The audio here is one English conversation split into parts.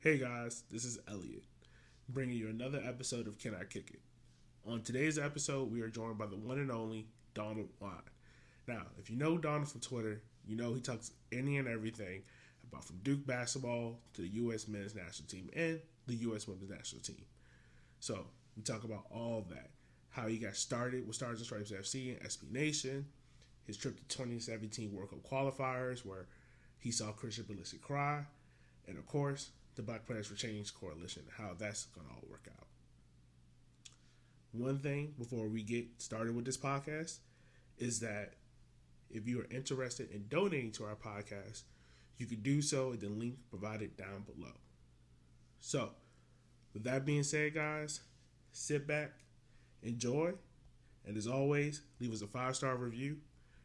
Hey guys, this is Elliot, bringing you another episode of Can I Kick It? On today's episode, we are joined by the one and only Donald Wine. Now, if you know Donald from Twitter, you know he talks any and everything about from Duke basketball to the U.S. men's national team and the U.S. women's national team. So, we talk about all of that. How he got started with Stars and Stripes FC and SB Nation, his trip to 2017 World Cup qualifiers where he saw Christian Pulisic cry, and of course, the Black Players for Change Coalition, how that's going to all work out. One thing before we get started with this podcast is that if you are interested in donating to our podcast, you can do so at the link provided down below. So, with that being said, guys, sit back, enjoy, and as always, leave us a 5-star review,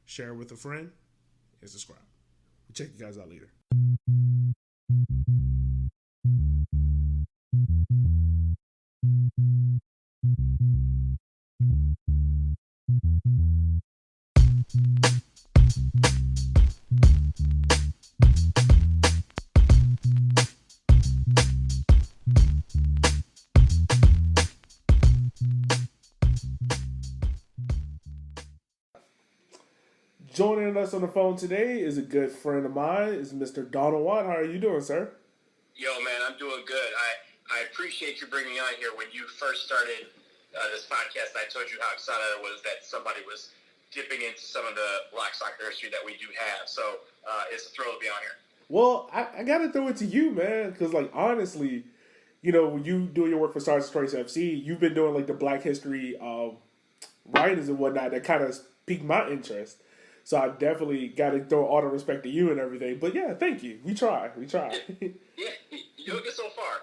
share with a friend, and subscribe. We'll check you guys out later. Joining us on the phone today is a good friend of mine, is Mr. Donald Watt. How are you doing, sir? Yo, man, I'm doing good. I appreciate you bringing me on here. When you first started this podcast, I told you how excited I was that somebody was dipping into some of the Black soccer history that we do have. So it's a thrill to be on here. Well, I got to throw it to you, man, because, like, honestly, you know, when you do your work for Stars and Stripes FC, you've been doing, like, the Black history writings and whatnot that kind of piqued my interest. So I definitely got to throw all the respect to you and everything. But yeah, thank you. We try. Yeah, you're doing good so far.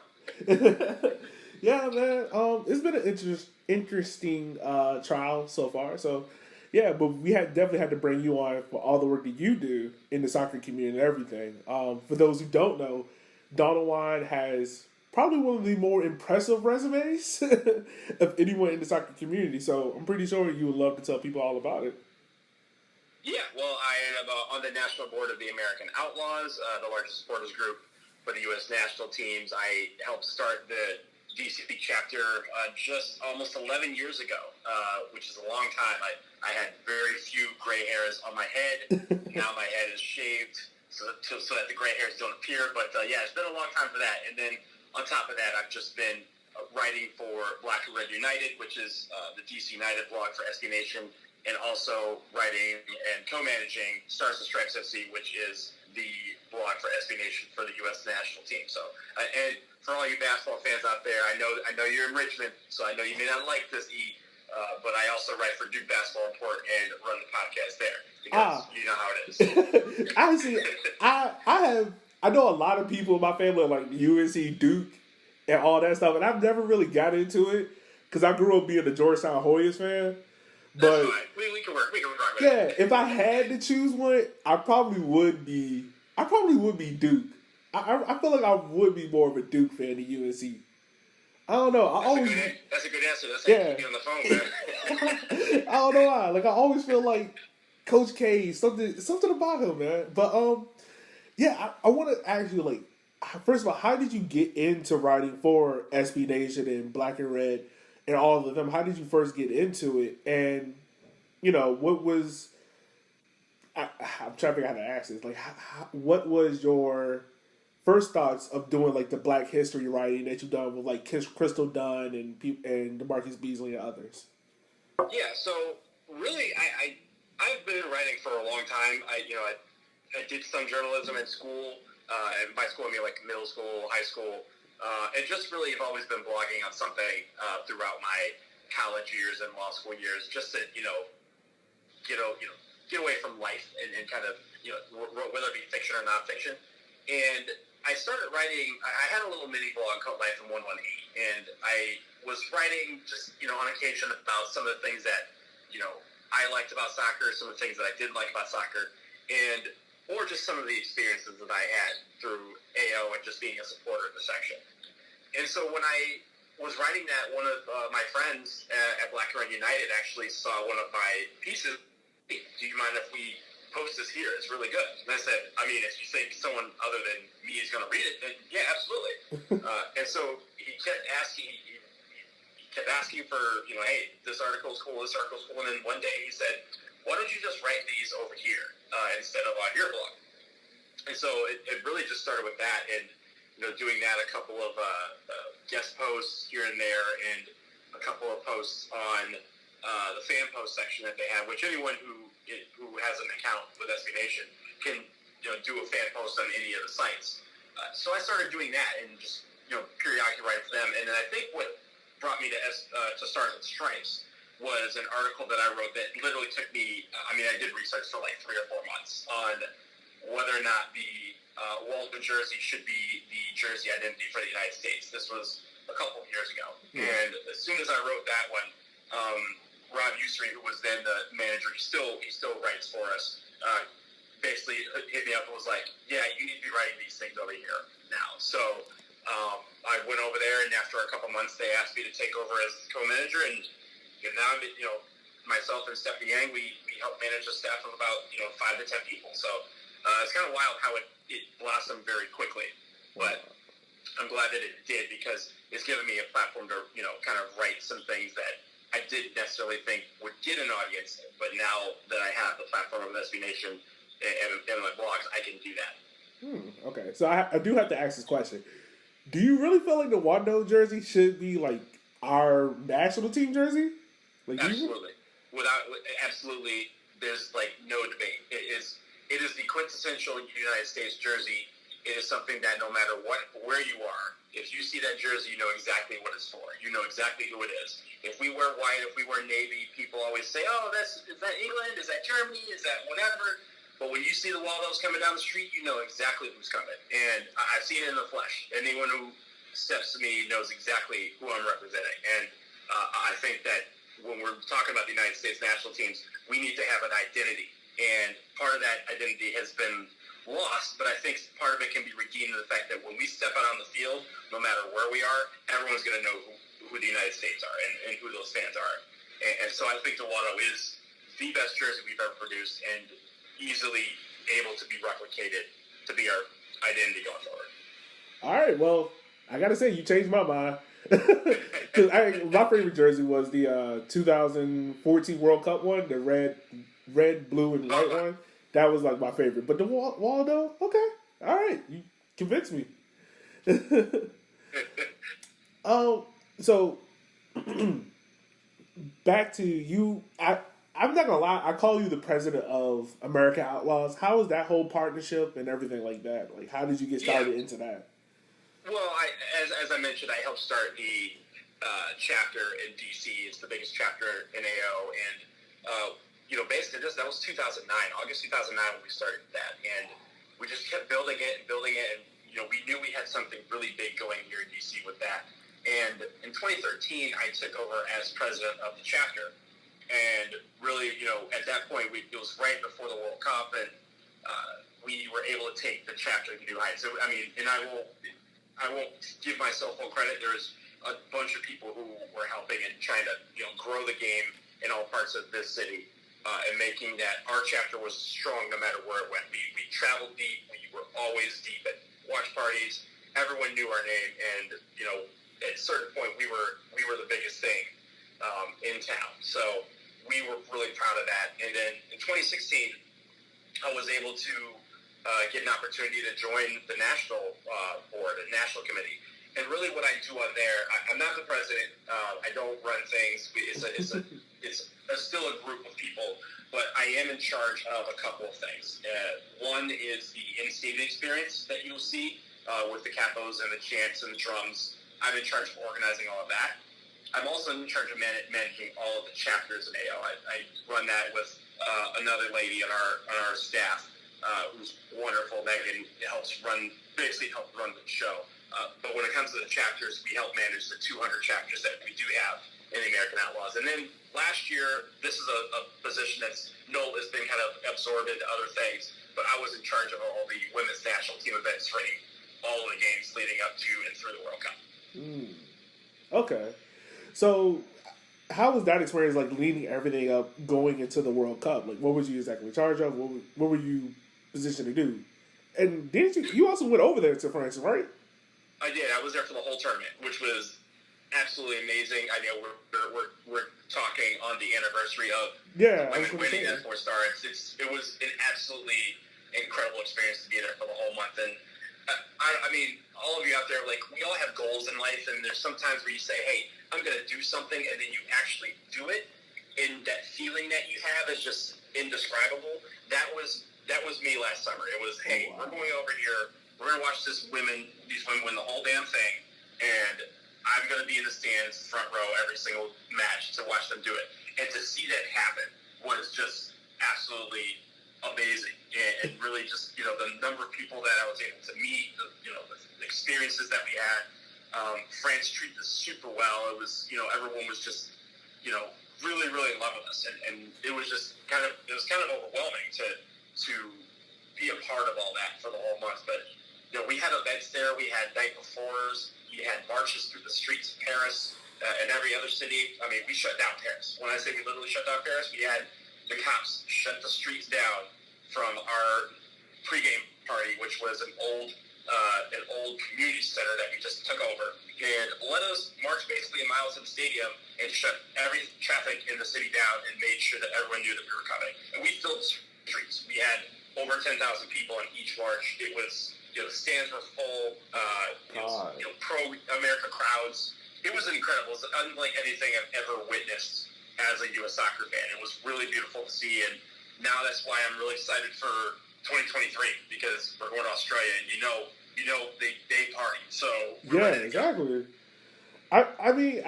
Yeah, man. It's been an interesting trial so far. So yeah, but we definitely had to bring you on for all the work that you do in the soccer community and everything. For those who don't know, Donald Wine has probably one of the more impressive resumes of anyone in the soccer community. So I'm pretty sure you would love to tell people all about it. Yeah, well, I am on the national board of the American Outlaws, the largest supporters group for the U.S. national teams. I helped start the DC chapter just almost 11 years ago, which is a long time. I had very few gray hairs on my head. Now my head is shaved so that the gray hairs don't appear. But yeah, it's been a long time for that. And then on top of that, I've just been writing for Black and Red United, which is the DC United blog for SB Nation, and also writing and co-managing Stars and Stripes FC, which is the blog for SB Nation for the U.S. national team. So, and for all you basketball fans out there, I know you're in Richmond, so I know you may not like this, but I also write for Duke Basketball Report and run the podcast there, because you know how it is. Honestly, I know a lot of people in my family are like UNC, Duke, and all that stuff, and I've never really got into it because I grew up being a Georgetown Hoyas fan. But that's fine. We can work with yeah, it. if I had to choose one, I probably would be Duke. I feel like I would be more of a Duke fan than UNC. I don't know. That's a good answer. That's how you keep me on the phone, man. I don't know why. Like, I always feel like Coach K, something about him, man. But yeah, I want to ask you, like, first of all, how did you get into writing for SB Nation and Black and Red and all of them? How did you first get into it? And, you know, what was... I'm trying to figure out how to ask this. Like, what was your first thoughts of doing, like, the Black history writing that you've done with, like, Crystal Dunn and DeMarcus Beasley and others? Yeah, so really, I've been writing for a long time. I did some journalism in school. And by school, I mean, like, middle school, high school. And just really have always been blogging on something throughout my college years and law school years, just to get away from life and kind of whether it be fiction or nonfiction. And I started writing. I had a little mini blog called Life in 118, and I was writing just on occasion about some of the things that I liked about soccer, some of the things that I didn't like about soccer, or just some of the experiences that I had through AO and just being a supporter of the section. And so when I was writing that, one of my friends at Black and Red United actually saw one of my pieces. Do you mind if we post this here. It's really good. And I said, I mean, if you think someone other than me is going to read it, then yeah, absolutely. And so he kept asking. He kept asking for, hey, this article's cool. This article's cool. And then one day he said, why don't you just write these over here instead of on your blog? And so it really just started with that, and doing that, a couple of guest posts here and there, and a couple of posts on the fan post section that they have, which anyone who has an account with SB Nation can do a fan post on any of the sites. So I started doing that and just periodically write for them. And then I think what brought me to Stars and Stripes was an article that I wrote that literally took me. I did research for like 3 or 4 months on whether or not the Waldo jersey should be the jersey identity for the United States. This was a couple of years ago. And as soon as I wrote that one, Rob Usry, who was then the manager, he still writes for us, basically hit me up and was like, yeah, you need to be writing these things over here now. So I went over there, and after a couple months, they asked me to take over as co-manager, and now I'm, myself and Stephanie Yang, we help manage a staff of about 5 to 10 people. So it's kind of wild how it blossomed very quickly, but I'm glad that it did, because it's given me a platform to kind of write some things that I didn't necessarily think would get an audience, but now that I have the platform of SB Nation and my blogs, I can do that. Okay, so I do have to ask this question. Do you really feel like the Wando jersey should be like our national team jersey? Like, absolutely. Absolutely, there's like no debate. It is the quintessential United States jersey. It is something that no matter where you are, if you see that jersey, you know exactly what it's for. You know exactly who it is. If we wear white, if we wear navy, people always say, oh, is that England? Is that Germany? Is that whatever? But when you see the Waldos coming down the street, you know exactly who's coming. And I've seen it in the flesh. Anyone who steps to me knows exactly who I'm representing. And I think that when we're talking about the United States national teams, we need to have an identity. And part of that identity has been lost, but I think part of it can be redeemed in the fact that when we step out on the field, no matter where we are, everyone's going to know who the United States are and who those fans are. And so I think the Wado is the best jersey we've ever produced and easily able to be replicated to be our identity going forward. All right, well, I got to say, you changed my mind. Because my favorite jersey was the 2014 World Cup one, the red, blue, and white one. That was like my favorite. But the Waldo, okay, all right, you convinced me. So back to you. I'm not gonna lie. I call you the president of American Outlaws. How is that whole partnership and everything like that? Like, how did you get started into that? Well, as I mentioned, I helped start the chapter in DC. It's the biggest chapter in AO, and basically that was 2009, August 2009 when we started that, and we just kept building it, and we knew we had something really big going here in DC with that. And in 2013, I took over as president of the chapter, and really, at that point, it was right before the World Cup, and we were able to take the chapter to new heights. So, and I won't give myself full credit. There's a bunch of people who were helping and trying to, grow the game in all parts of this city, and making that our chapter was strong no matter where it went. We traveled deep. We were always deep at watch parties. Everyone knew our name, and at a certain point, we were the biggest thing in town. So we were really proud of that. And then in 2016, I was able to get an opportunity to join the national board, the national committee. And really, what I do on there, I'm not the president. I don't run things. It's still a group of people, but I am in charge of a couple of things. One is the in-stadium experience that you'll see with the capos and the chants and the drums. I'm in charge of organizing all of that. I'm also in charge of managing all of the chapters in AO. I run that with another lady on our staff who's wonderful. Megan helps run the show. But when it comes to the chapters, we help manage the 200 chapters that we do have in the American Outlaws. And then last year, this is a position that's Noel has been kind of absorbed into other things, but I was in charge of all the women's national team events for all of the games leading up to and through the World Cup. Okay. So how was that experience like leading everything up going into the World Cup? Like, what was you exactly in charge of? What were you positioned to do? And didn't you also went over there to France, right? I did. I was there for the whole tournament, which was absolutely amazing. I know we're talking on the anniversary of women winning that 4-star. It was an absolutely incredible experience to be there for the whole month. And I mean, all of you out there, like, we all have goals in life, and there's sometimes where you say, hey, I'm going to do something, and then you actually do it, and that feeling that you have is just indescribable. That was me last summer. It was, hey, we're going over here, we're going to watch these women win the whole damn thing, and I'm going to be in the stands, front row, every single match to watch them do it. And to see that happen was just absolutely amazing. And really just, the number of people that I was able to meet, the experiences that we had. France treated us super well. It was, everyone was just, really, really in love with us. And it was just kind of overwhelming to be a part of all that for the whole month. But, we had events there. We had night befores. We had marches through the streets of Paris and every other city. I mean, we shut down Paris. When I say we literally shut down Paris, we had the cops shut the streets down from our pregame party, which was an old community center that we just took over, and let us march basically a mile to the stadium and shut every traffic in the city down and made sure that everyone knew that we were coming. And we filled the streets. We had over 10,000 people in each march. It was, the stands were full, pro-America crowds. It was incredible. It was unlike anything I've ever witnessed as a U.S. soccer fan. It was really beautiful to see, and now that's why I'm really excited for 2023, because we're going to Australia, and they party. So yeah, exactly. I mean,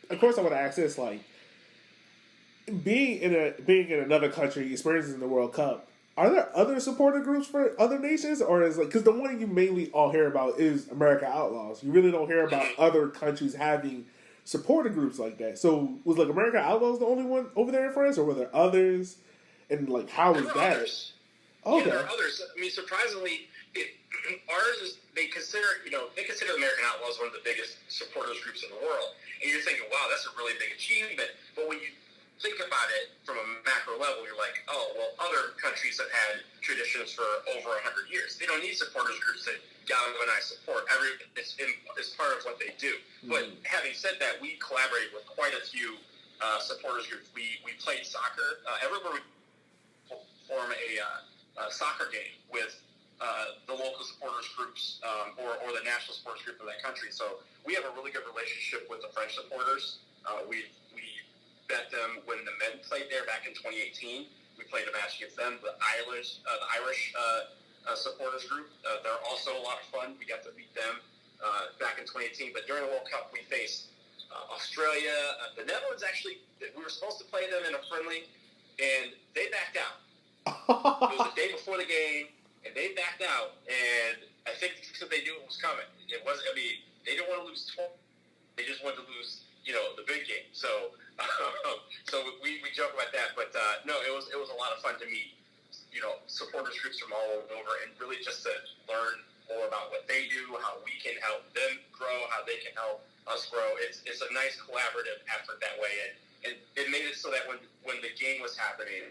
of course, I want to ask this: like, being in another country, experiencing the World Cup. Are there other supporter groups for other nations, or is because the one you mainly all hear about is America Outlaws? You really don't hear about other countries having supporter groups like that. So was like America Outlaws the only one over there in France, or were there others? And like, how was that? Others. Okay. Yeah, there are others. I mean, surprisingly, ours is they consider American Outlaws one of the biggest supporters groups in the world, and you're thinking, wow, that's a really big achievement. But when you think about it from a macro level, you're like, oh, well, other countries have had traditions for over 100 years. They don't need supporters groups to galvanize support. It's part of what they do. Mm-hmm. But having said that, we collaborate with quite a few supporters groups. We played soccer. Everywhere we form a soccer game with the local supporters groups or the national supporters group of that country. So we have a really good relationship with the French supporters. We met them when the men played there back in 2018. We played a match against them. The Irish supporters group, they're also a lot of fun. We got to beat them back in 2018. But during the World Cup, we faced Australia. The Netherlands, actually, we were supposed to play them in a friendly, and they backed out. It was the day before the game, and they backed out. And I think because they knew it was coming. They didn't want to lose 12. They just wanted to lose, the big game. So we joke about that, but no, it was a lot of fun to meet, supporters groups from all over, and really just to learn more about what they do, how we can help them grow, how they can help us grow. It's a nice collaborative effort that way, and it made it so that when the game was happening,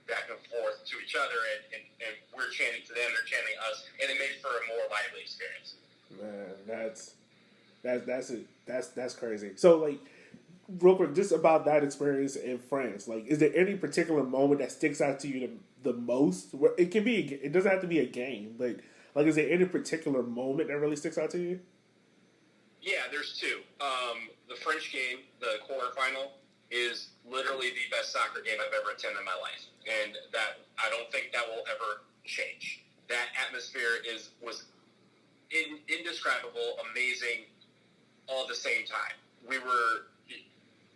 back and forth to each other, and we're chanting to them, they're chanting us, and it made for a more lively experience. Man, that's crazy. So, like, real quick, just about that experience in France, like, is there any particular moment that sticks out to you the most? It doesn't have to be a game, but like, is there any particular moment that really sticks out to you? Yeah, there's two. The French game, the quarterfinal, is literally the best soccer game I've ever attended in my life, and that I don't think that will ever change. That atmosphere was indescribable, amazing, all at the same time. We were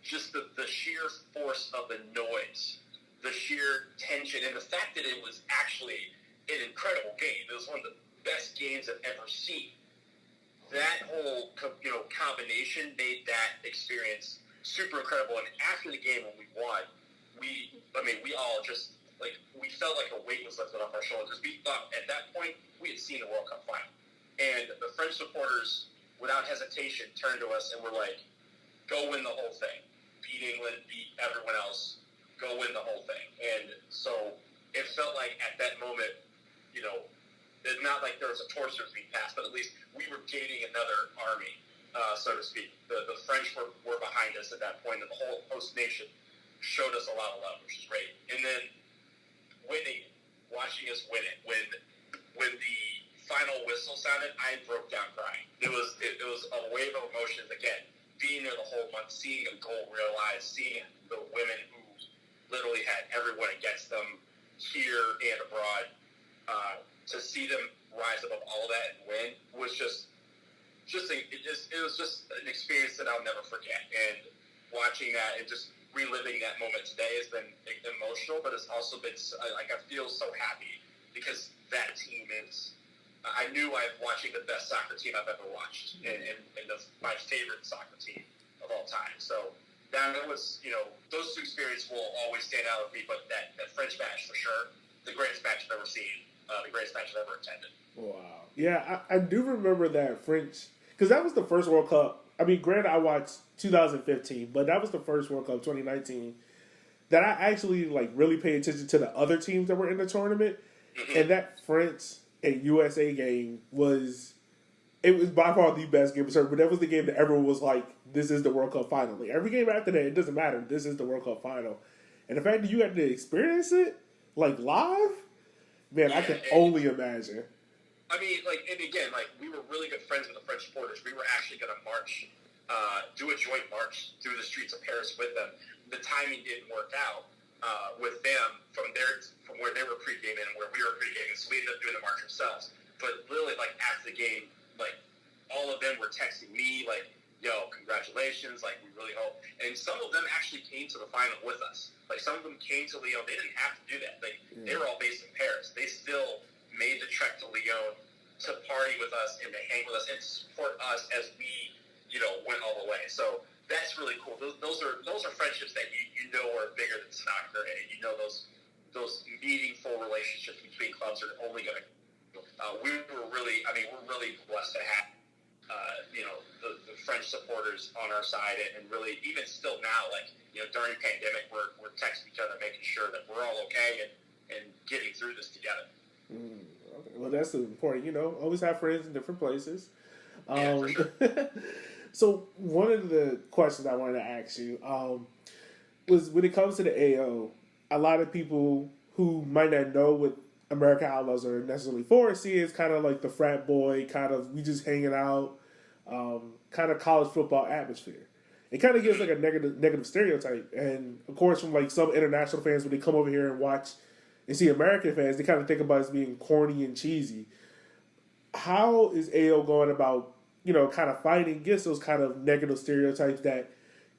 just the sheer force of the noise, the sheer tension, and the fact that it was actually an incredible game. It was one of the best games I've ever seen. That whole combination made that experience super incredible. And after the game, when we won, we all just we felt like a weight was lifted off our shoulders. We thought at that point we had seen the World Cup final. And the French supporters, without hesitation, turned to us and were like, go win the whole thing. Beat England, beat everyone else, go win the whole thing. And so it felt like at that moment, you know, it's not like there was a torch that was being passed, but at least we were gaining another army, so to speak. The French were behind us at that point, and the whole host nation showed us a lot of love, which is great. And then watching us win it, when the final whistle sounded, I broke down crying. It was a wave of emotions again. Being there the whole month, seeing a goal realized, seeing the women who literally had everyone against them here and abroad, to see them rise above all of that and win was it was just an experience that I'll never forget. And watching that and just reliving that moment today has been emotional, but it's also been like I feel so happy because that team is. I knew I was watching the best soccer team I've ever watched, and my favorite soccer team of all time. So that was, you know, those two experiences will always stand out with me. But that French match for sure, the greatest match I've ever seen, the greatest match I've ever attended. Wow. Yeah, I do remember that French, because that was the first World Cup. I mean, granted, I watched 2015, but that was the first World Cup, 2019, that I actually like really paid attention to the other teams that were in the tournament, and that French and USA game was by far the best game of soccer, but that was the game that everyone was like, this is the World Cup final. Like, every game after that, it doesn't matter. This is the World Cup final. And the fact that you got to experience it, like, live, man, I can only imagine. I mean, like, and again, like, we were really good friends with the French supporters. We were actually going to march, do a joint march through the streets of Paris with them. The timing didn't work out with them from where they were pre-gaming and where we were pre-gaming, so we ended up doing the march ourselves. But literally, like, after the game, like, all of them were texting me, like, yo, congratulations, like, we really hope. And some of them actually came to the final with us. Like, some of them came to Lyon. They didn't have to do that. Like, they were all based in Paris. They still made the trek to Lyon to party with us and to hang with us and to support us as we, you know, went all the way. So that's really cool. Those are friendships that you know are bigger than soccer, and you know those meaningful relationships between clubs are only going to. We're really blessed to have, you know, the French supporters on our side, and really even still now, like, you know, during pandemic, we're texting each other, making sure that we're all okay and getting through this together. Okay. Well, that's important. You know, always have friends in different places. For sure. So one of the questions I wanted to ask you was when it comes to the AO, a lot of people who might not know what American Outlaws are necessarily for see it's kind of like the frat boy, kind of we just hanging out, kind of college football atmosphere. It kind of gives like a negative stereotype, and of course from like some international fans when they come over here and watch and see American fans, they kind of think about it as being corny and cheesy. How is AO going about, you know, kind of fighting against those kind of negative stereotypes that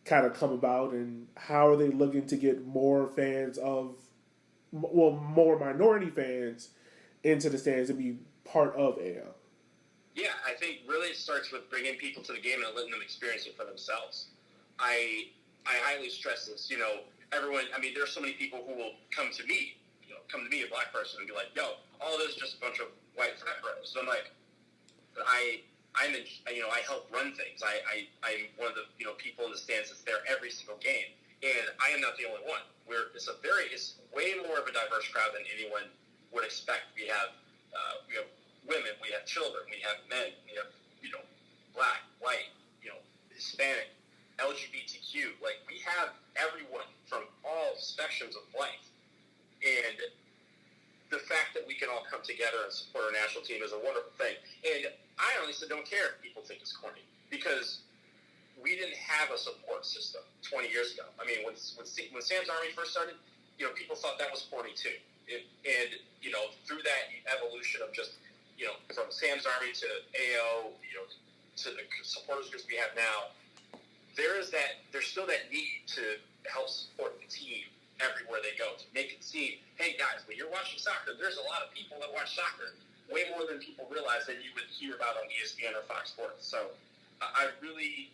kind of come about, and how are they looking to get more fans more minority fans into the stands and be part of AO? Yeah, I think really it starts with bringing people to the game and letting them experience it for themselves. I highly stress this. You know, everyone, I mean, there's so many people who will come to me, a black person, and be like, yo, all this is just a bunch of white frat bros. So I'm like, I help run things. I'm one of the, you know, people in the stands that's there every single game, and I am not the only one. It's way more of a diverse crowd than anyone would expect. We have women, we have children, we have men, we have, you know, black, white, you know, Hispanic, LGBTQ. Like, we have everyone from all spectrums of life, and the fact that we can all come together and support our national team is a wonderful thing. And I honestly don't care if people think it's corny, because we didn't have a support system 20 years ago. I mean, when Sam's Army first started, you know, people thought that was corny too. And you know, through that evolution of just, you know, from Sam's Army to AO, you know, to the supporters groups we have now, there's still that need to help support the team everywhere they go, to make it seem, hey guys, when you're watching soccer, there's a lot of people that watch soccer, way more than people realize that you would hear about on ESPN or Fox Sports. So I really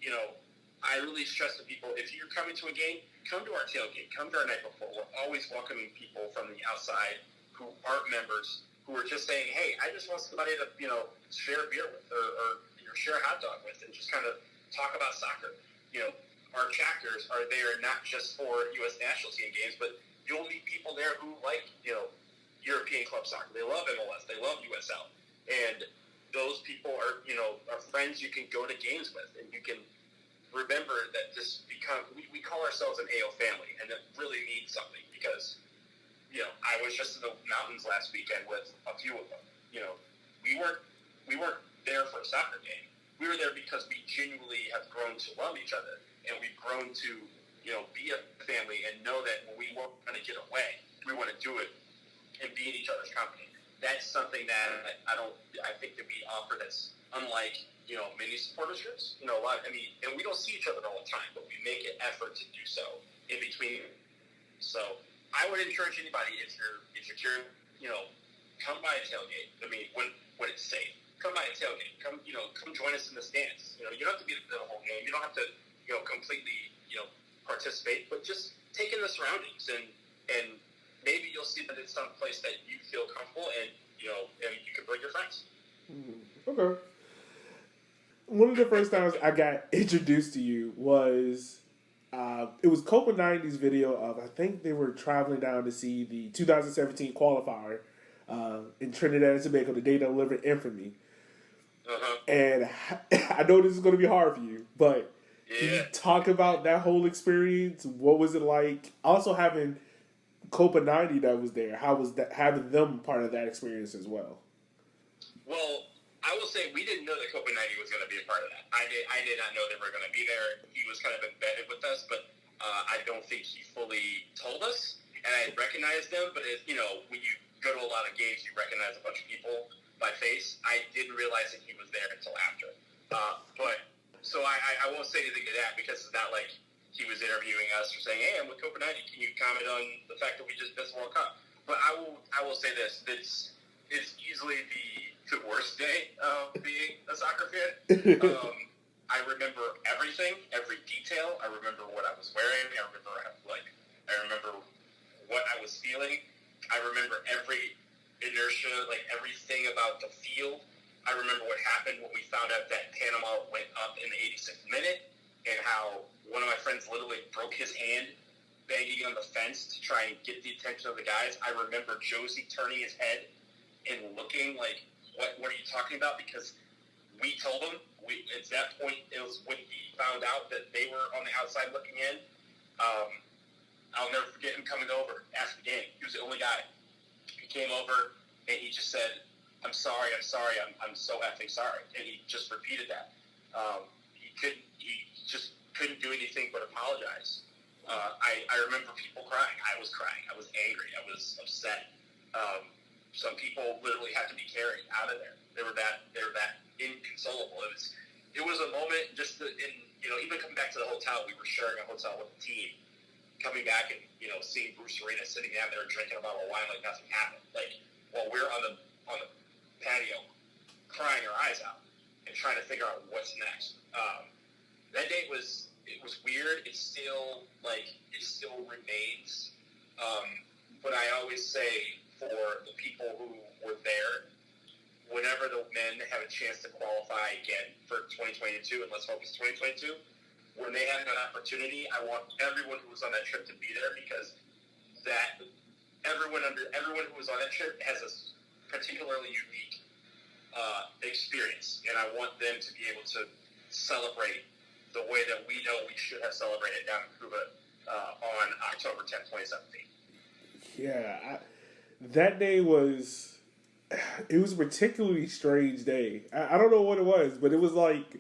stress to people, if you're coming to a game, come to our tailgate, come to our night before. We're always welcoming people from the outside who aren't members, who are just saying, hey, I just want somebody to, you know, share a beer with, or share a hot dog with, and just kind of talk about soccer. You know, our chapters are there not just for U.S. national team games, but you'll meet people there who like, European club soccer. They love MLS. They love USL. And those people are friends you can go to games with. And you can remember that we call ourselves an AO family. And that really means something because, I was just in the mountains last weekend with a few of them. We weren't there for a soccer game. We were there because we genuinely have grown to love each other. And we've grown to, be a family and know that when we want to get away, we want to do it and be in each other's company. That's something that I think that we offer that's unlike, many supporters groups. And we don't see each other all the time, but we make an effort to do so in between. So I would encourage anybody, if you're curious, come by a tailgate. When it's safe, come by a tailgate. Come join us in the stands. You don't have to be the whole game. You don't have to, completely, participate, but just take in the surroundings and maybe you'll see that it's some place that you feel comfortable and you can bring your friends. Okay. One of the first times I got introduced to you was it was Copa 90's video of, I think they were traveling down to see the 2017 qualifier in Trinidad and Tobago, the day that delivered Infamy. Uh-huh. And I know this is going to be hard for you, but can you talk about that whole experience? What was it like? Also having Copa 90 that was there, how was that, having them part of that experience as well? Well, I will say we didn't know that Copa 90 was going to be a part of that. I did not know they were going to be there. He was kind of embedded with us, but I don't think he fully told us. And I recognized them, but when you go to a lot of games, you recognize a bunch of people by face. I didn't realize that he was there until after. So I won't say anything to that because it's not like he was interviewing us or saying, "Hey, I'm with Copa 90. Can you comment on the fact that we just missed the World Cup?" But I will say this: it's easily the worst day of being a soccer fan. I remember everything, every detail. I remember what I was wearing. I remember what I was feeling. I remember every inertia, everything about the field. I remember what happened when we found out that Panama went up in the 86th minute and how one of my friends literally broke his hand banging on the fence to try and get the attention of the guys. I remember Josie turning his head and looking like, what are you talking about? Because we told him. At that point, it was when he found out that they were on the outside looking in. I'll never forget him coming over after the game. He was the only guy. He came over and he just said, I'm sorry, I'm so effing sorry. And he just repeated that. He just couldn't do anything but apologize. I remember people crying. I was crying. I was angry. I was upset. Some people literally had to be carried out of there. They were that inconsolable. It was a moment even coming back to the hotel, we were sharing a hotel with the team. Coming back and, seeing Bruce Arena sitting down there drinking a bottle of wine like nothing happened. While we're on the patio crying our eyes out and trying to figure out what's next. That day was weird. It still remains. But I always say for the people who were there, whenever the men have a chance to qualify again for 2022, and let's hope it's 2022, when they have an opportunity, I want everyone who was on that trip to be there because everyone who was on that trip has a particularly unique experience, and I want them to be able to celebrate the way that we know we should have celebrated down in Cuba on October 10th, 2017. Yeah, that day was a particularly strange day. I don't know what it was, but it was like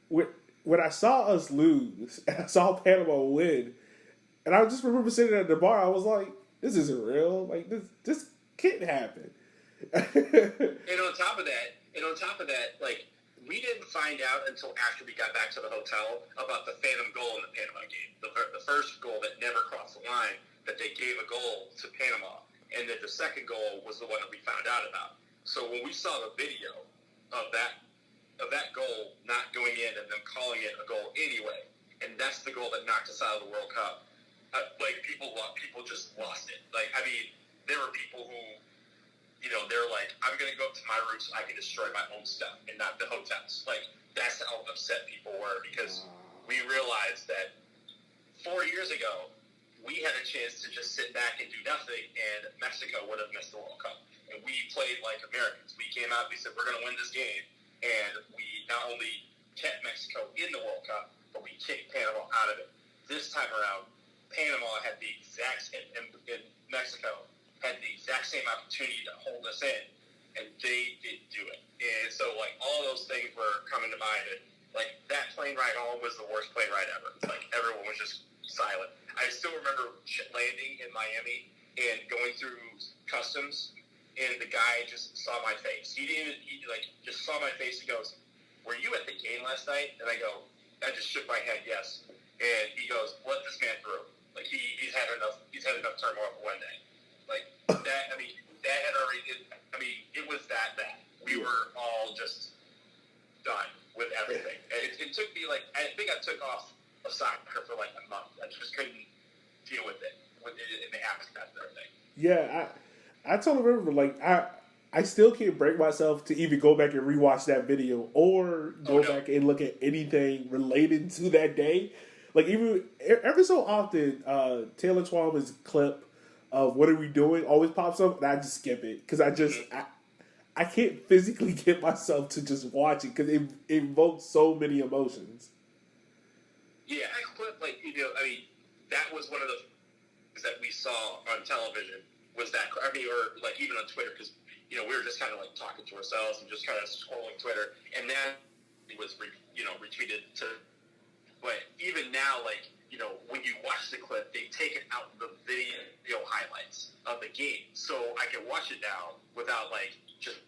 when I saw us lose and I saw Panama win, and I just remember sitting at the bar, I was like, this isn't real. Like, this can't happen. And on top of that, we didn't find out until after we got back to the hotel about the phantom goal in the Panama game. The first goal that never crossed the line, that they gave a goal to Panama, and then the second goal was the one that we found out about. So when we saw the video of that goal not going in and them calling it a goal anyway, and that's the goal that knocked us out of the World Cup, people just lost it. There were people who, they're like, I'm going to go up to my roots so I can destroy my own stuff and not the hotels. That's how upset people were because we realized that 4 years ago, we had a chance to just sit back and do nothing, and Mexico would have missed the World Cup. And we played like Americans. We came out, we said, we're going to win this game, and we not only kept Mexico in the World Cup, but we kicked Panama out of it. This time around, Panama had the exact same, in Mexico, had the exact same opportunity to hold us in, and they didn't do it. And so, like, all those things were coming to mind. And, like, that plane ride home was the worst plane ride ever. Like, everyone was just silent. I still remember landing in Miami and going through customs, and the guy just saw my face. He just saw my face. He goes, "Were you at the game last night?" And I just shook my head, yes. And he goes, "Let this man through." Like, he's had enough turmoil for one day. Like, that, I mean, that had already, it was that bad. We were all just done with everything. And it took me, like, I think I took off of soccer for like a month. I just couldn't deal with it in the aftermath and everything. Yeah, I totally remember. Like, I still can't break myself to even go back and rewatch that video or go back and look at anything related to that day. Like, even every so often, Taylor Twalman's clip of "What Are We Doing" always pops up, and I just skip it because I can't physically get myself to just watch it because it evokes so many emotions. Yeah, that clip, like, that was one of the things that we saw on television was that, or like even on Twitter, because, we were just kind of like talking to ourselves and just kind of scrolling Twitter, and then it was, retweeted to, but even now, like, when you watch the clip, they take it out the video highlights of the game, so I can watch it now without, like, just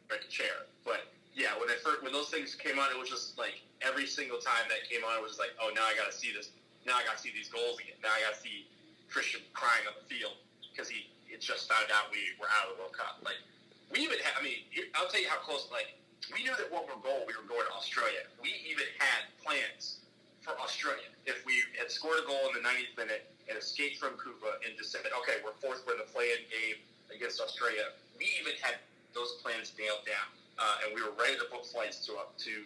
break a chair. But yeah, when those things came on, it was just like every single time that came on, it was like, oh, now I got to see this. Now I got to see these goals again. Now I got to see Christian crying on the field because he just found out we were out of the World Cup. Like, we even had, I'll tell you how close, like, we knew that what we were going to Australia. We even had plans for Australia. If we had scored a goal in the 90th minute and escaped from Cuba and just said, okay, we're in the play-in game against Australia, we even had those plans nailed down. And we were ready to book flights to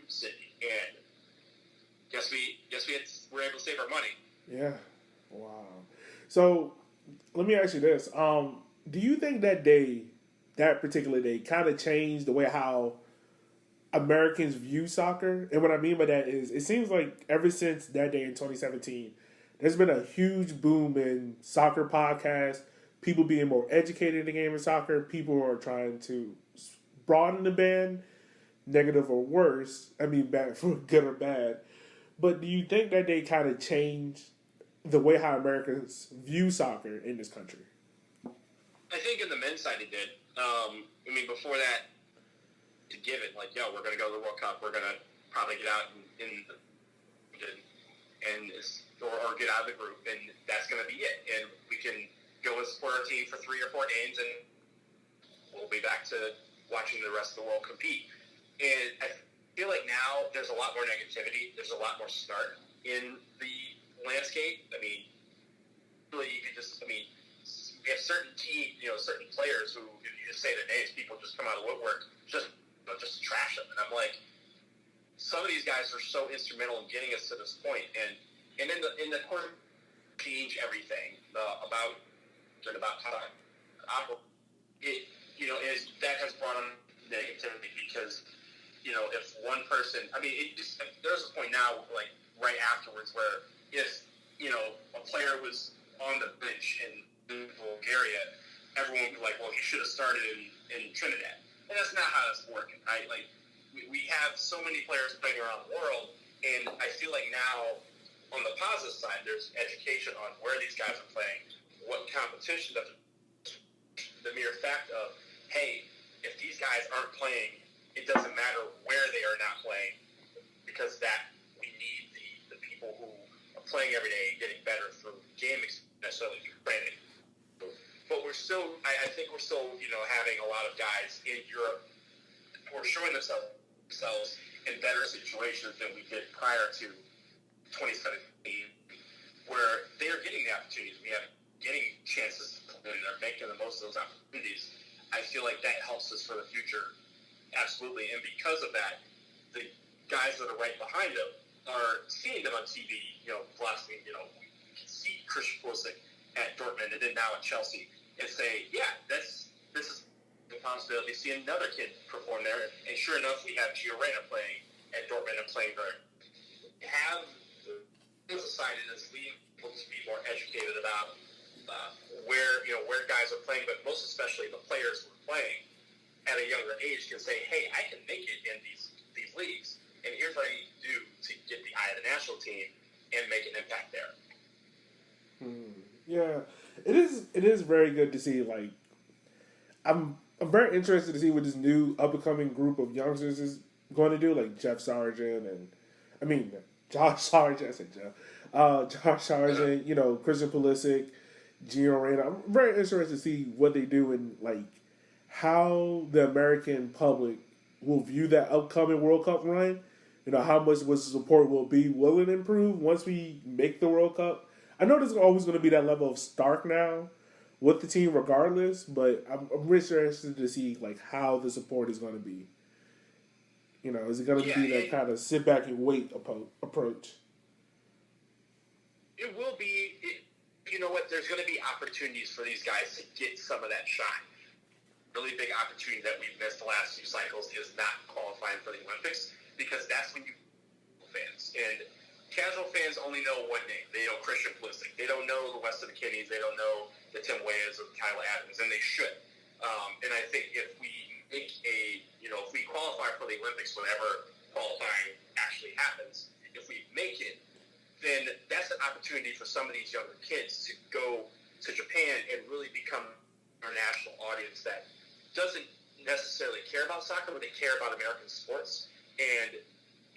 Sydney. And guess we were able to save our money. Yeah. Wow. So let me ask you this. Do you think that particular day kind of changed the way how Americans view soccer? And what I mean by that is it seems like ever since that day in 2017, there's been a huge boom in soccer podcasts, people being more educated in the game of soccer, people are trying to broaden the band, negative or worse. Bad for good or bad. But do you think that they kind of changed the way how Americans view soccer in this country? I think in the men's side it did. Before that, to give it, like, yo, we're going to go to the World Cup. We're going to probably get out or get out of the group, and that's going to be it. And we can go and support our team for 3 or 4 games, and we'll be back to watching the rest of the world compete. And I feel like now there's a lot more negativity. There's a lot more snark in the landscape. Really, you could just, we have certain certain players who, if you just say their names, people just come out of the woodwork, just trash them. And I'm like, some of these guys are so instrumental in getting us to this point. And in the course, change everything about how it, that has brought on negativity because, if one person, there's a point now, like, right afterwards where if, a player was on the bench in Bulgaria, everyone would be like, well, he should have started in Trinidad. And that's not how it's working, right? Like, we have so many players playing around the world, and I feel like now, on the positive side, there's education on where these guys are playing, what competition does the mere fact of, hey, if these guys aren't playing, it doesn't matter where they are not playing, because that we need the people who are playing every day and getting better through game necessarily through training. But we're still, I think we're still, having a lot of guys in Europe who are showing themselves in better situations than we did prior to 2017, where they are getting the opportunities. We have getting chances and are making the most of those opportunities. I feel like that helps us for the future, absolutely. And because of that, the guys that are right behind them are seeing them on TV, blasting, we can see Christian Pulisic at Dortmund and then now at Chelsea and say, yeah, this is the possibility. See another kid perform there, and sure enough, we have Gio Reyna playing at Dortmund and playing very. Have the society that's leading people to be more educated about where guys are playing, but most especially the players who are playing at a younger age can say, hey, I can make it in these leagues, and here's what I need to do to get the eye of the national team and make an impact there. Yeah, it is very good to see. Like, I'm very interested to see what this new up and coming group of youngsters is going to do. Like Jeff Sargent Josh Sargent. I said Jeff. Josh Sargent. Christian Pulisic, Gio Reyna. I'm very interested to see what they do and like how the American public will view that upcoming World Cup run. How much the support will be. Will it improve once we make the World Cup? I know there's always going to be that level of stark now with the team regardless, but I'm really interested to see like how the support is going to be. Is it going to be that kind of sit back and wait approach? It will be. You know what? There's going to be opportunities for these guys to get some of that shine. Really big opportunity that we've missed the last few cycles is not qualifying for the Olympics, because that's when you fans and casual fans only know one name. They know Christian Pulisic. They don't know the Weston McKennies. They don't know the Tim Weahs or the Tyler Adams, and they should. And I think if we make if we qualify for the Olympics, whenever qualifying actually happens, if we make it, then that's an opportunity for some of these younger kids to go to Japan and really become an international audience that doesn't necessarily care about soccer, but they care about American sports. And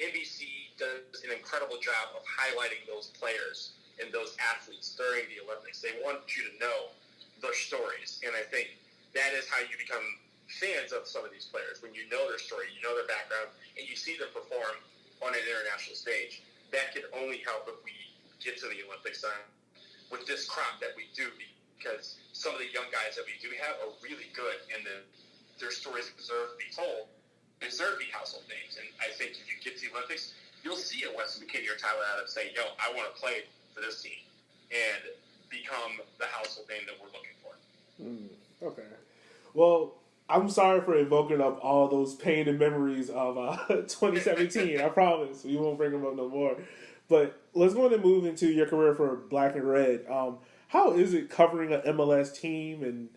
NBC does an incredible job of highlighting those players and those athletes during the Olympics. They want you to know their stories. And I think that is how you become fans of some of these players. When you know their story, you know their background, and you see them perform on an international stage. That can only help if we get to the Olympics with this crop that we do, because some of the young guys that we do have are really good, and their stories deserve to be told, deserve to be household names. And I think if you get to the Olympics, you'll see a Weston McKennie or Tyler Adams say, yo, I want to play for this team and become the household name that we're looking for. Okay. Well, I'm sorry for evoking up all those pain and memories of 2017. I promise we won't bring them up no more. But let's go ahead and move into your career for Black and Red. How is it covering an MLS team and,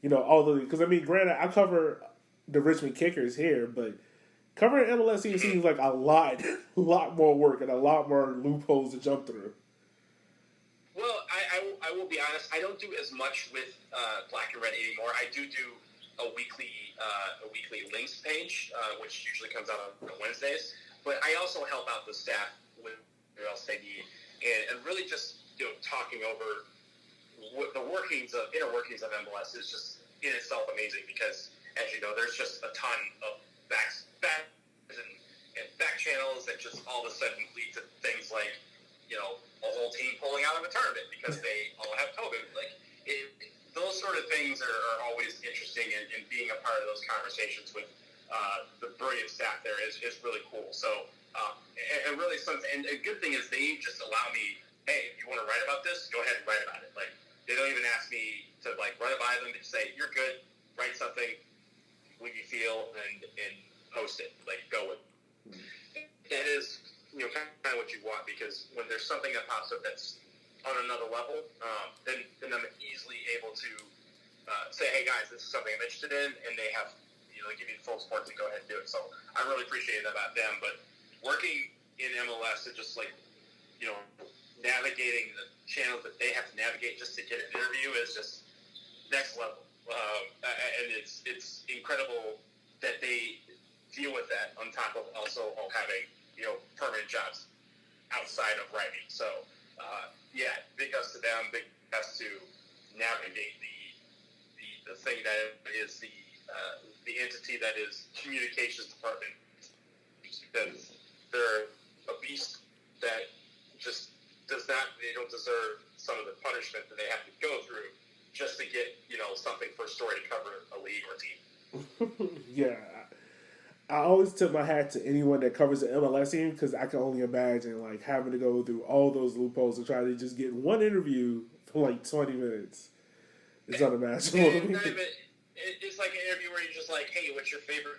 because granted, I cover the Richmond Kickers here, but covering an MLS team seems like a lot more work and a lot more loopholes to jump through. Well, I will be honest. I don't do as much with Black and Red anymore. I do a weekly links page, which usually comes out on Wednesdays. But I also help out the staff with what else they need, and really just talking over what the inner workings of MLS is just in itself amazing, because as you know, there's just a ton of back and back channels that just all of a sudden lead to things like a whole team pulling out of a tournament because they all have COVID. Those sort of things are always interesting, and being a part of those conversations with the brilliant staff there is really cool. So, and really, and a good thing is they just allow me, hey, if you want to write about this, go ahead and write about it. They don't even ask me to run it by them. They just say, you're good, write something, what you feel, and post it. Go with it. That is, kind of what you want, because when there's something that pops up that's on another level, then I'm easily able to say, hey guys, this is something I'm interested in, and they have, give me full support to go ahead and do it. So I really appreciate that about them. But working in MLS and just navigating the channels that they have to navigate just to get an interview is just next level. And it's incredible that they deal with that on top of also having permanent jobs outside of writing. So big ups to them. Big ups to navigate the thing that is the entity that is communications department. Because they're a beast that just they don't deserve some of the punishment that they have to go through just to get something for a story to cover a league or team. Yeah, I always tip my hat to anyone that covers the MLS team because I can only imagine like having to go through all those loopholes to try to just get one interview for like 20 minutes. It's unimaginable. It's like an interview where you're just like, hey, what's your favorite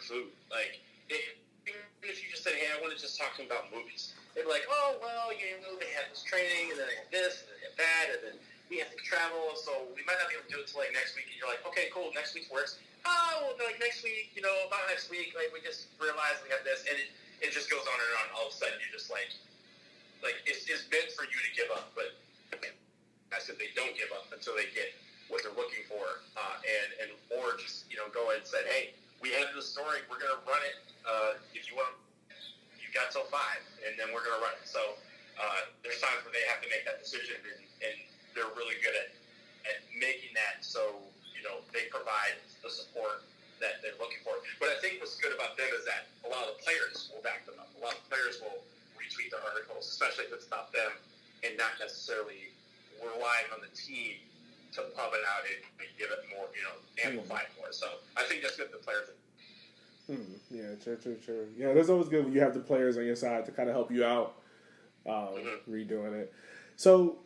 food? Like, even if you just said, hey, I want to just talk to them about movies. They'd be like, oh, well, they have this training, and then they have this, and then they have that, and then we have to travel, so we might not be able to do it until like next week. And you're like, okay, cool, next week works. Oh, well, like next week, about next week, like we just realized we have this, and it just goes on and on. All of a sudden, you're just like it's meant for you to give up, but I said they don't give up until they get what they're looking for, or just go ahead and say, hey, we have this story, we're gonna run it. If you want, you got till 5, and then we're gonna run it. So there's times where they have to make that decision, and they're really good at making that. So they provide the support that they're looking for. But I think what's good about them is that a lot of the players will back them up. A lot of players will retweet their articles, especially if it's about them, and not necessarily relying on the team to pub it out and give it more, amplify it more. So I think that's good for the players. Yeah, true. Yeah, that's always good when you have the players on your side to kind of help you out redoing it. So,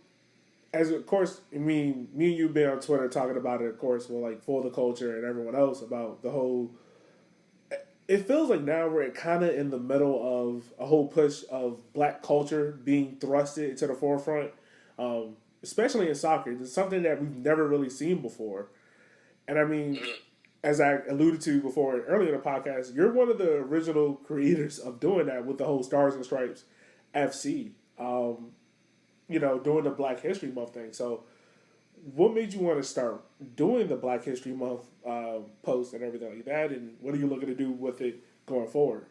as of course, me and you been on Twitter talking about it, of course, with like For the Culture and everyone else about the whole. It feels like now we're kind of in the middle of a whole push of black culture being thrusted into the forefront, especially in soccer. It's something that we've never really seen before, and I mean, as I alluded to before earlier in the podcast, you're one of the original creators of doing that with the whole Stars and Stripes FC. Doing the Black History Month thing. So, what made you want to start doing the Black History Month post and everything like that? And what are you looking to do with it going forward?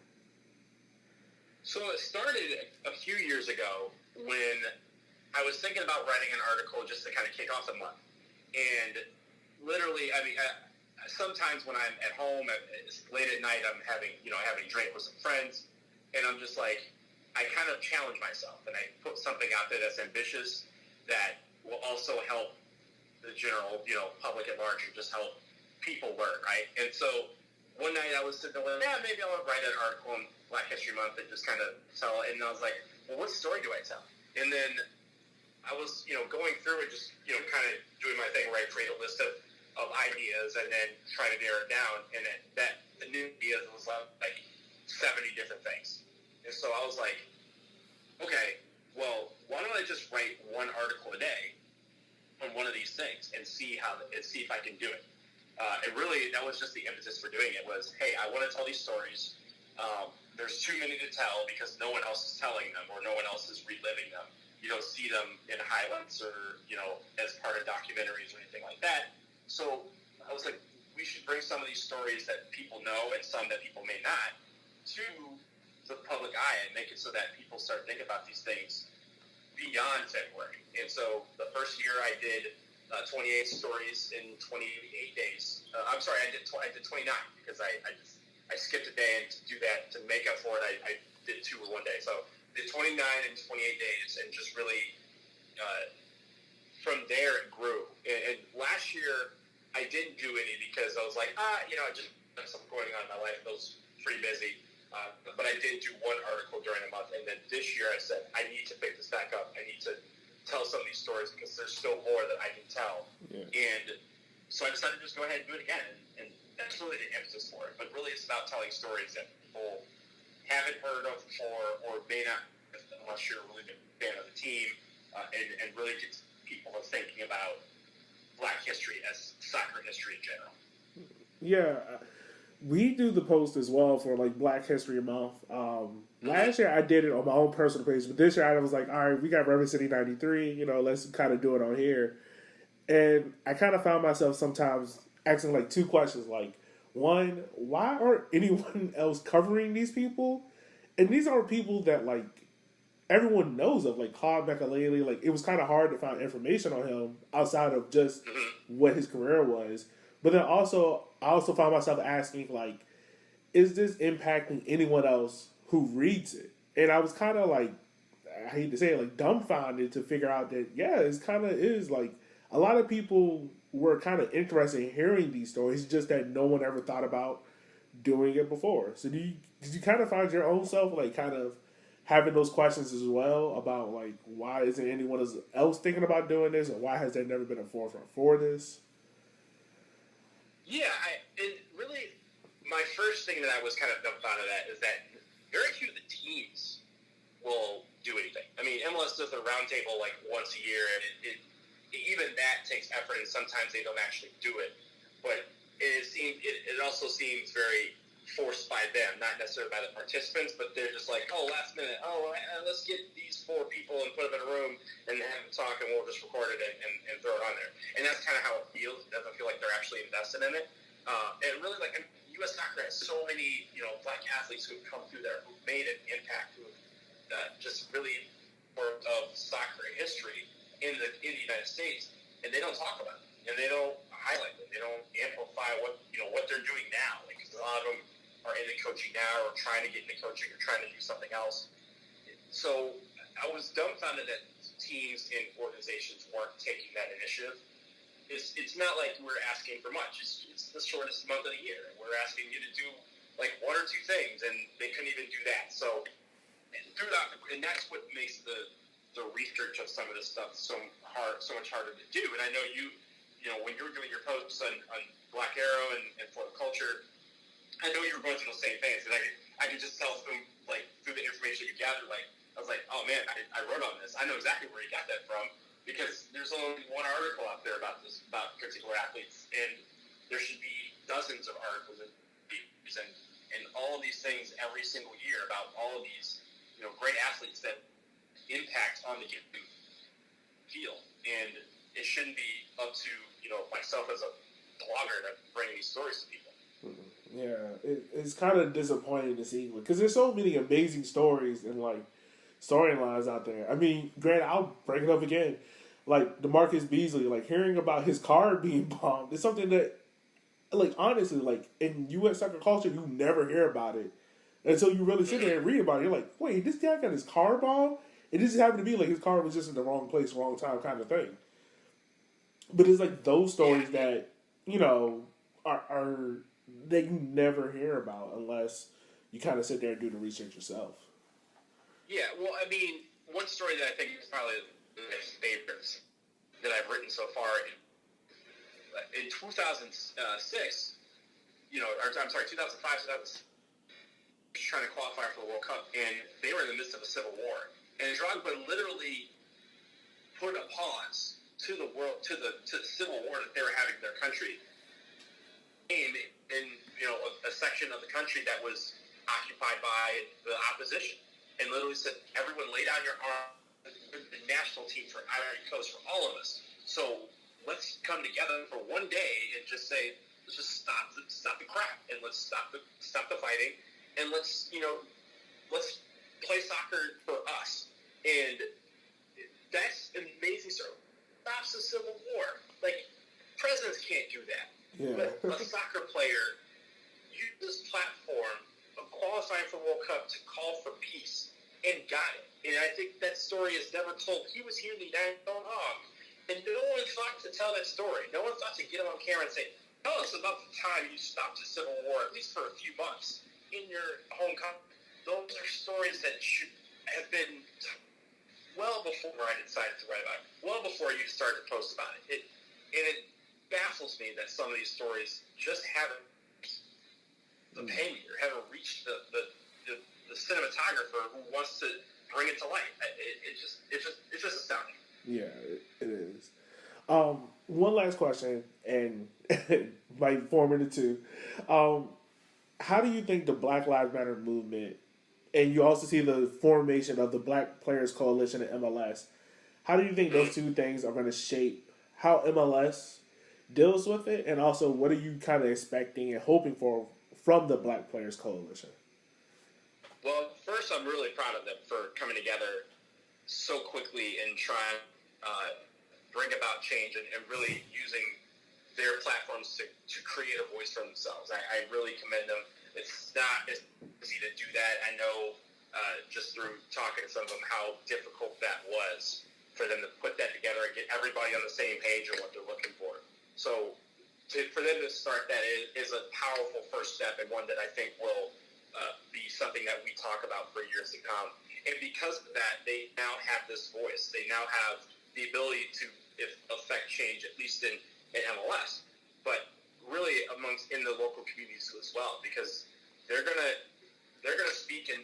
So, it started a few years ago when I was thinking about writing an article just to kind of kick off the month. And literally, sometimes when I'm at home, it's late at night, I'm having a drink with some friends, and I'm just like, I kind of challenge myself, and I put something out there that's ambitious that will also help the general, public at large, and just help people learn, right? And so one night I was sitting there, maybe I'll write an article on Black History Month and just kind of tell, and I was like, well, what story do I tell? And then I was, going through it, just, kind of doing my thing where I create a list of ideas and then try to narrow it down, and the new ideas was like 70 different things. And so I was like, okay, well, why don't I just write one article a day on one of these things and see if I can do it. And really, that was just the impetus for doing it was, hey, I want to tell these stories. There's too many to tell because no one else is telling them or no one else is reliving them. You don't see them in highlights or, as part of documentaries or anything like that. So I was like, we should bring some of these stories that people know and some that people may not to the public eye and make it so that people start thinking about these things beyond February. And so the first year I did 28 stories in 28 days. I'm sorry, I did 29 because I skipped a day, and to do that, to make up for it, I did 2 in one day. So I did 29 in 28 days, and just really from there it grew. And last year I didn't do any because I was like, I just had something going on in my life. I was pretty busy. But I did do one article during the month, and then this year I said, I need to pick this back up. I need to tell some of these stories because there's still more that I can tell. Yeah. And so I decided to just go ahead and do it again, and that's really the emphasis for it. But really it's about telling stories that people haven't heard of before or may not, unless you're a really big fan of the team, and really get people thinking about Black history as soccer history in general. Yeah. We do the post as well for like Black History Month. Last year I did it on my own personal page, but this year I was like, all right, we got River City 93, let's kind of do it on here. And I kind of found myself sometimes asking like 2 questions. Like, one, why aren't anyone else covering these people? And these aren't people that like everyone knows of, like Claude Makelele. Like, it was kind of hard to find information on him outside of just what his career was. But then I also found myself asking, like, is this impacting anyone else who reads it? And I was kind of like, I hate to say it, like dumbfounded to figure out that, yeah, it's kind of is like a lot of people were kind of interested in hearing these stories, just that no one ever thought about doing it before. So did you kind of find your own self like kind of having those questions as well about like why isn't anyone else thinking about doing this, or why has there never been a forefront for this? Yeah, it really, my first thing that I was kind of dumbfounded at is that very few of the teams will do anything. I mean, MLS does a roundtable like once a year, and even that takes effort, and sometimes they don't actually do it. But it also seems very forced by them, not necessarily by the participants, but they're just like, oh, last minute, let's get these 4 people and put them in a room and have them talk, and we'll just record it and throw it on there. And that's kind of how it feels. It doesn't feel like they're actually invested in it. And really, like, U.S. soccer has so many, black athletes who've come through there, who've made an impact, who've just really part of soccer history in the United States, and they don't talk about it, and they don't highlight it, they don't amplify what they're doing now. Like, a lot of them are into coaching now, or trying to get into coaching, or trying to do something else. So I was dumbfounded that teams and organizations weren't taking that initiative. It's not like we're asking for much. It's the shortest month of the year, and we're asking you to do like 1 or 2 things, and they couldn't even do that. So and that's what makes the research of some of this stuff so much harder to do. And I know you when you were doing your posts on Black Arrow and For the Culture, I know you were going through those same things, and I could just tell like through the information you gathered, like I was like, oh man, I wrote on this. I know exactly where you got that from, because there's only one article out there about particular athletes, and there should be dozens of articles and all of these things every single year about all of these great athletes that impact on the field, and it shouldn't be up to myself as a blogger to bring these stories to people. Yeah, it's kind of disappointing to see, because there's so many amazing stories and like storylines out there. I mean, granted, I'll break it up again. Like DeMarcus Beasley, like hearing about his car being bombed is something that, like honestly, like in U.S. soccer culture, you never hear about it until you really sit there and read about it. You're like, wait, this guy got his car bombed? It just happened to be like his car was just in the wrong place, wrong time kind of thing. But it's like those stories that, are that you never hear about unless you kind of sit there and do the research yourself. Yeah, well, I mean, one story that I think is probably my favorites that I've written so far in 2006, 2005, 2006, trying to qualify for the World Cup, and they were in the midst of a civil war. And Drogba literally put a pause to the civil war that they were having in their country, in a section of the country that was occupied by the opposition, and literally said, "Everyone, lay down your arms. The national team for Ivory Coast, for all of us. So let's come together for one day and just say, let's just stop the crap, and let's stop the fighting, and let's play soccer for us." And that's an amazing story. Stops the Civil War. Like, presidents can't do that. Yeah. But a soccer player used this platform of qualifying for World Cup to call for peace, and got it. And I think that story is never told. He was here in the United States, and no one thought to tell that story. No one thought to get him on camera and say, tell us about the time you stopped the Civil War, at least for a few months, in your home country. Those are stories that should have been well before I decided to write about it, well before you started to post about it. It baffles me that some of these stories just haven't the pen or haven't reached the cinematographer who wants to bring it to life. It's just astounding. Yeah, it is. One last question, and might form into two. How do you think the Black Lives Matter movement, and you also see the formation of the Black Players Coalition at MLS, how do you think those two things are going to shape how MLS deals with it, and also what are you kind of expecting and hoping for from the Black Players Coalition? Well, first, I'm really proud of them for coming together so quickly and trying to bring about change and really using their platforms to create a voice for themselves. I really commend them. It's not easy to do that. I know just through talking to some of them how difficult that was for them to put that together and get everybody on the same page on what they're looking for. So for them to start that is a powerful first step, and one that I think will be something that we talk about for years to come. And because of that, they now have this voice. They now have the ability to affect change, at least in MLS, but really in the local communities as well, because they're gonna speak, and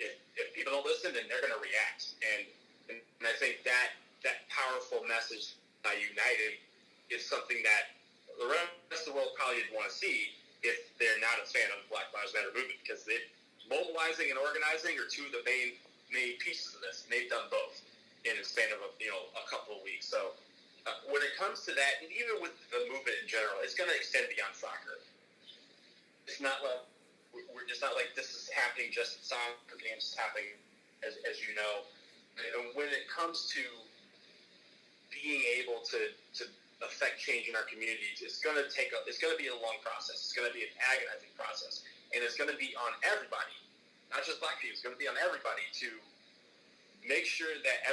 if people don't listen, then they're gonna react. And I think that powerful message by United is something that the rest of the world probably didn't want to see if they're not a fan of the Black Lives Matter movement, because mobilizing and organizing are two of the main pieces of this, and they've done both in the span of a couple of weeks. So when it comes to that, and even with the movement in general, it's going to extend beyond soccer. It's not like this is happening just at soccer games. It's happening, as you know. And when it comes to being able to affect change in our communities, it's going to be a long process. It's going to be an agonizing process, and it's going to be on everybody, not just Black people. It's going to be on everybody to make sure that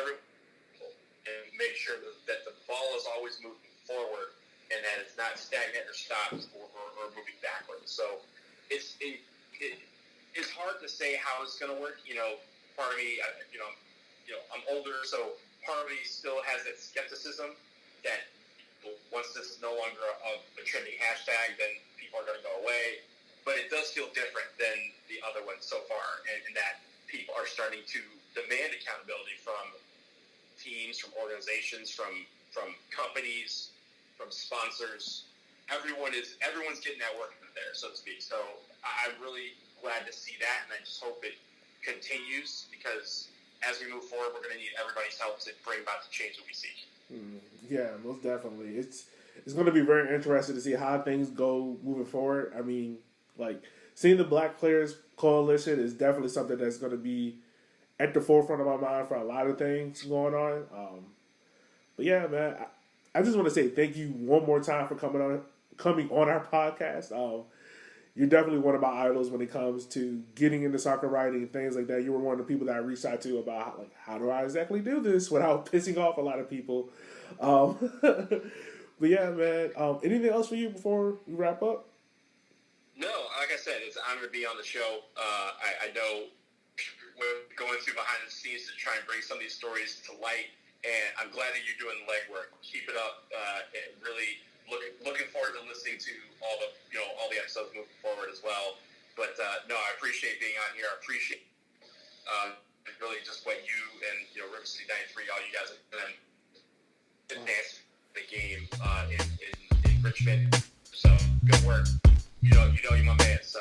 make sure that the ball is always moving forward, and that it's not stagnant or stopped or moving backwards. So it's hard to say how it's going to work. Part of me, I'm older, so part of me still has that skepticism that once this is no longer a trending hashtag, then people are going to go away. But it does feel different than the other ones so far, and that people are starting to demand accountability from teams, from organizations, from companies, from sponsors. Everyone's getting that work there, so to speak. So I'm really glad to see that, and I just hope it continues, because as we move forward, we're going to need everybody's help to bring about the change that we seek. Yeah, most definitely. It's going to be very interesting to see how things go moving forward. I mean, like, seeing the Black Players Coalition is definitely something that's going to be at the forefront of my mind for a lot of things going on. But yeah, man, I just want to say thank you one more time for coming on our podcast. You're definitely one of my idols when it comes to getting into soccer writing and things like that. You were one of the people that I reached out to about, how do I exactly do this without pissing off a lot of people. But yeah, man, anything else for you before we wrap up? No, like I said, it's an honor to be on the show. I know we're going through behind the scenes to try and bring some of these stories to light, and I'm glad that you're doing the legwork. Keep it up. And really looking forward to listening to all the episodes moving forward as well. But no, I appreciate being on here. I appreciate really just what you and River City 93, all you guys have done to advance the game in Richmond. So good work. You're my man. So.